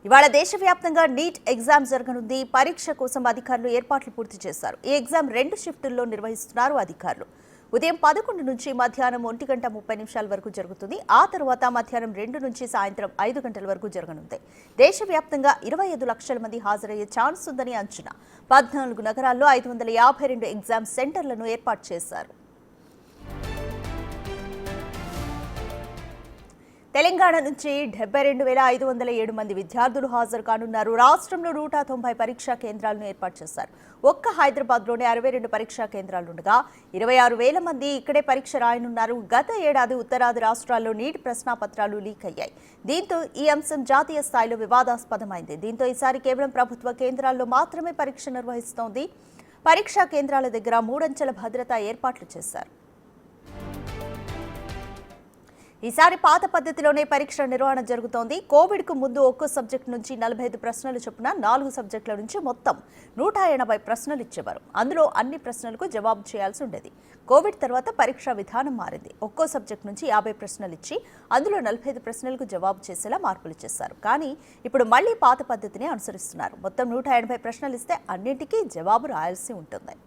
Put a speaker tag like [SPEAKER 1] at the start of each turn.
[SPEAKER 1] ఇవాళ దేశవ్యాప్తంగా NEET exam జరగనుంది. పరీక్ష కోసం అధికారులు ఏర్పాట్లు పూర్తి చేశారు. ఈ ఎగ్జామ్ 2 షిఫ్టుల్లో నిర్వహిస్తున్నారు అధికారులు. ఉదయం 11 నుంచి మధ్యాహ్నం 1:30 వరకు జరుగుతుంది. ఆ తర్వాత మధ్యాహ్నం 2 నుంచి సాయంత్రం 5 గంటల వరకు జరగనుంది. దేశవ్యాప్తంగా 25 లక్షల మంది హాజరయ్యే ఛాన్స్ ఉందని అంచనా. 14 నగరాల్లో 552 ఎగ్జామ్ సెంటర్లను ఏర్పాటు చేశారు. తెలంగాణ నుంచి 72,507 మంది విద్యార్థులు హాజరు కానున్నారు. రాష్ట్రంలో 190 పరీక్షా కేంద్రాలను ఏర్పాటు చేశారు. ఒక్క హైదరాబాద్లోనే 62 పరీక్షా కేంద్రాలుండగా 26,000 మంది ఇక్కడే పరీక్ష రాయనున్నారు. గత ఏడాది ఉత్తరాది రాష్ట్రాల్లో నీట్ ప్రశ్నాపత్రాలు లీక్ అయ్యాయి. దీంతో ఈ అంశం జాతీయ స్థాయిలో వివాదాస్పదమైంది. దీంతో ఈసారి కేవలం ప్రభుత్వ కేంద్రాల్లో మాత్రమే పరీక్ష నిర్వహిస్తోంది. పరీక్షా కేంద్రాల దగ్గర 3 అంచెల భద్రతా ఏర్పాట్లు చేశారు. ఈసారి పాత పద్ధతిలోనే పరీక్ష నిర్వహణ జరుగుతోంది. కోవిడ్కు ముందు ఒక్కో సబ్జెక్టు నుంచి 45 ప్రశ్నలు చొప్పున 4 సబ్జెక్టుల నుంచి మొత్తం 180 ప్రశ్నలు ఇచ్చేవారు. అందులో అన్ని ప్రశ్నలకు జవాబు చేయాల్సి ఉండేది. కోవిడ్ తర్వాత పరీక్షా విధానం మారింది. ఒక్కో సబ్జెక్టు నుంచి 50 ప్రశ్నలు ఇచ్చి అందులో 45 ప్రశ్నలకు జవాబు చేసేలా మార్పులు చేశారు. కానీ ఇప్పుడు మళ్లీ పాత పద్ధతిని అనుసరిస్తున్నారు. మొత్తం 180 ప్రశ్నలు ఇస్తే అన్నింటికీ జవాబు రాయాల్సి ఉంటుంది.